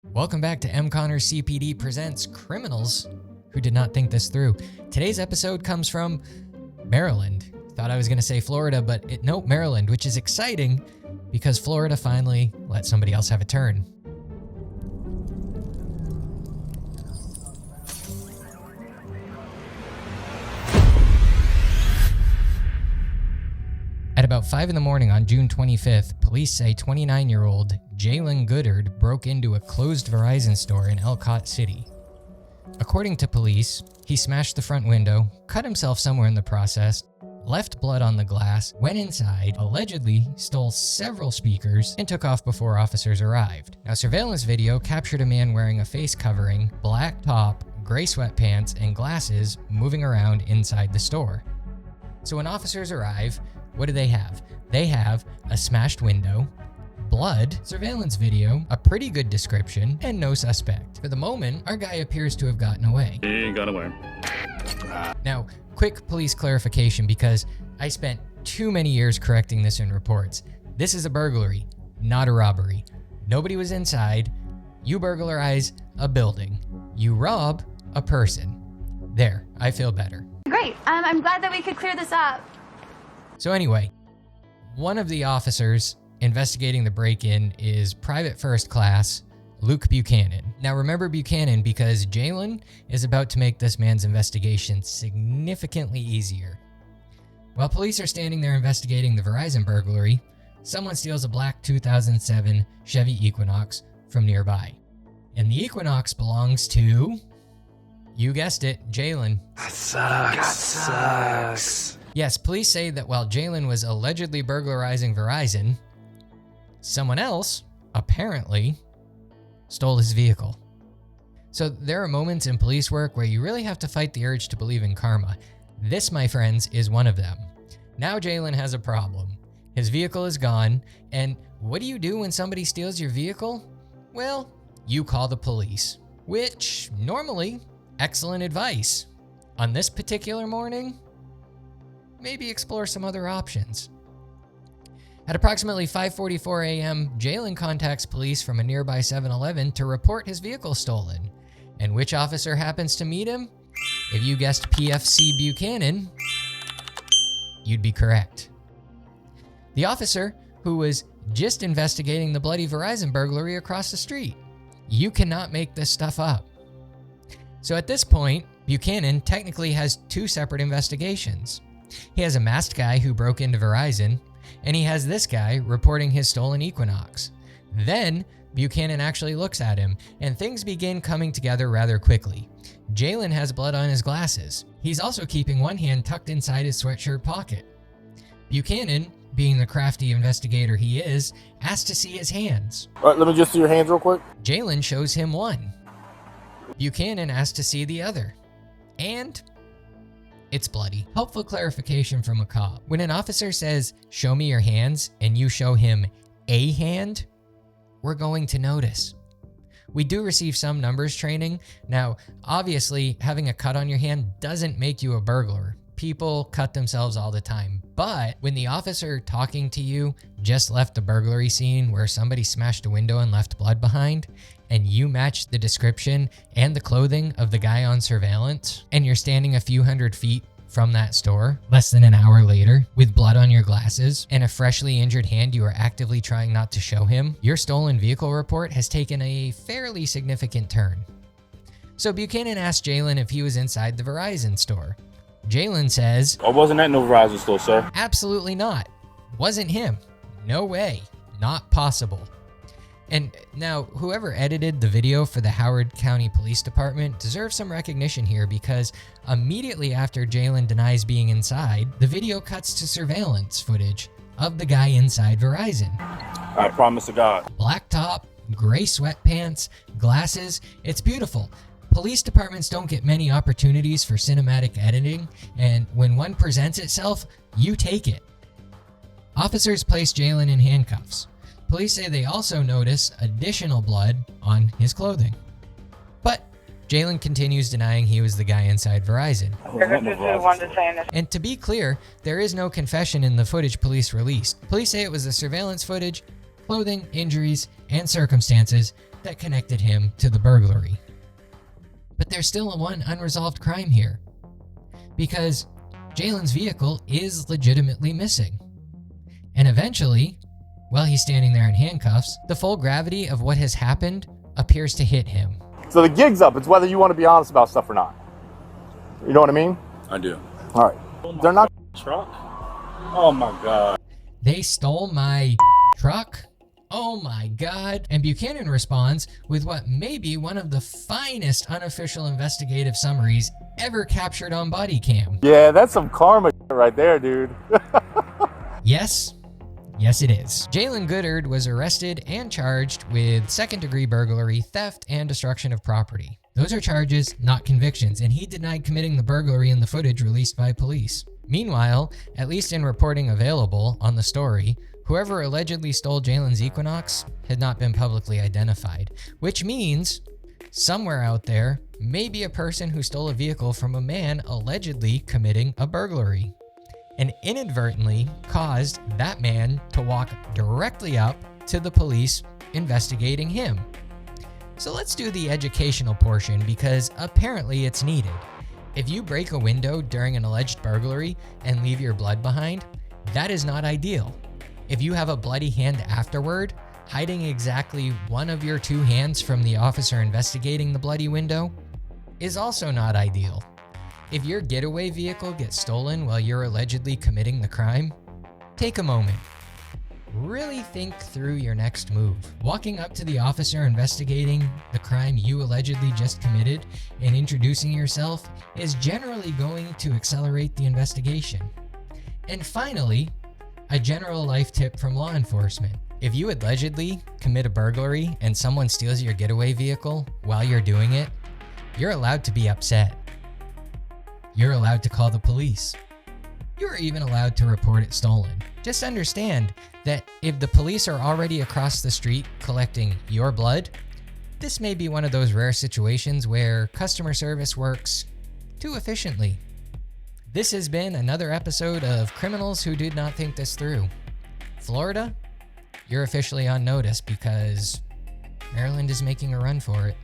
Welcome back to M. Connors CPD Presents Criminals Who Did Not Think This Through. Today's episode comes from Maryland. Thought I was going to say Florida, but nope, Maryland, which is exciting because Florida finally let somebody else have a turn. At about 5 in the morning on June 25th, police say 29-year-old Jalen Goodard broke into a closed Verizon store in Ellicott City. According to police, he smashed the front window, cut himself somewhere in the process, left blood on the glass, went inside, allegedly stole several speakers, and took off before officers arrived. Now, surveillance video captured a man wearing a face covering, black top, gray sweatpants, and glasses moving around inside the store. So when officers arrive, what do they have? They have a smashed window, blood, surveillance video, a pretty good description, and no suspect. For the moment, our guy appears to have gotten away. He got away. Now, quick police clarification because I spent too many years correcting this in reports. This is a burglary, not a robbery. Nobody was inside. You burglarize a building. You rob a person. There, I feel better. Great. I'm glad that we could clear this up. So anyway, one of the officers investigating the break-in is Private First Class Luke Buchanan. Now remember Buchanan because Jalen is about to make this man's investigation significantly easier. While police are standing there investigating the Verizon burglary, someone steals a black 2007 Chevy Equinox from nearby. And the Equinox belongs to, you guessed it, Jalen. That sucks. Yes, police say that while Jalen was allegedly burglarizing Verizon, someone else, apparently, stole his vehicle. So there are moments in police work where you really have to fight the urge to believe in karma. This, my friends, is one of them. Now Jalen has a problem. His vehicle is gone, and what do you do when somebody steals your vehicle? Well, you call the police, which, normally, excellent advice. On this particular morning, maybe explore some other options. At approximately 5:44 a.m., Jalen contacts police from a nearby 7-Eleven to report his vehicle stolen. And which officer happens to meet him? If you guessed PFC Buchanan, you'd be correct. The officer who was just investigating the bloody Verizon burglary across the street. You cannot make this stuff up. So at this point, Buchanan technically has two separate investigations. He has a masked guy who broke into Verizon, and he has this guy reporting his stolen Equinox. Then, Buchanan actually looks at him, and things begin coming together rather quickly. Jalen has blood on his glasses. He's also keeping one hand tucked inside his sweatshirt pocket. Buchanan, being the crafty investigator he is, asks to see his hands. All right, let me just see your hands real quick. Jalen shows him one. Buchanan asks to see the other. And it's bloody. Helpful clarification from a cop. When an officer says, "Show me your hands," and you show him a hand, we're going to notice. We do receive some numbers training. Now, obviously, having a cut on your hand doesn't make you a burglar. People cut themselves all the time. But when the officer talking to you just left a burglary scene where somebody smashed a window and left blood behind, and you match the description and the clothing of the guy on surveillance, and you're standing a few hundred feet from that store less than an hour later with blood on your glasses and a freshly injured hand you are actively trying not to show him, your stolen vehicle report has taken a fairly significant turn. So Buchanan asked Jalen if he was inside the Verizon store. Jalen says, I wasn't at no Verizon store, sir. absolutely not. Wasn't him. No way. Not possible. And now, whoever edited the video for the Howard County Police Department deserves some recognition here because immediately after Jalen denies being inside, the video cuts to surveillance footage of the guy inside Verizon. I promise to God. Black top, gray sweatpants, glasses. It's beautiful. Police departments don't get many opportunities for cinematic editing, and when one presents itself, you take it. Officers place Jalen in handcuffs. Police say they also notice additional blood on his clothing. But Jalen continues denying he was the guy inside Verizon. And to be clear, there is no confession in the footage police released. Police say it was the surveillance footage, clothing, injuries, and circumstances that connected him to the burglary. But there's still one unresolved crime here, because Jalen's vehicle is legitimately missing. And eventually, while he's standing there in handcuffs, the full gravity of what has happened appears to hit him. So the gig's up. It's whether you want to be honest about stuff or not. You know what I mean? I do. All right. They're not truck. Oh my God. They stole my truck? Oh my God. And Buchanan responds with what may be one of the finest unofficial investigative summaries ever captured on Bodycam. Yeah, that's some karma right there, dude. Yes. Yes, it is. Jalen Goodard was arrested and charged with second-degree burglary, theft, and destruction of property. Those are charges, not convictions, and he denied committing the burglary in the footage released by police. Meanwhile, at least in reporting available on the story, whoever allegedly stole Jalen's Equinox had not been publicly identified, which means somewhere out there may be a person who stole a vehicle from a man allegedly committing a burglary, and inadvertently caused that man to walk directly up to the police investigating him. So let's do the educational portion, because apparently it's needed. If you break a window during an alleged burglary and leave your blood behind, that is not ideal. If you have a bloody hand afterward, hiding exactly one of your two hands from the officer investigating the bloody window is also not ideal. If your getaway vehicle gets stolen while you're allegedly committing the crime, take a moment. Really think through your next move. Walking up to the officer investigating the crime you allegedly just committed and introducing yourself is generally going to accelerate the investigation. And finally, a general life tip from law enforcement. If you allegedly commit a burglary and someone steals your getaway vehicle while you're doing it, you're allowed to be upset. You're allowed to call the police. You're even allowed to report it stolen. Just understand that if the police are already across the street collecting your blood, this may be one of those rare situations where customer service works too efficiently. This has been another episode of Criminals Who Did Not Think This Through. Florida, you're officially on notice because Maryland is making a run for it.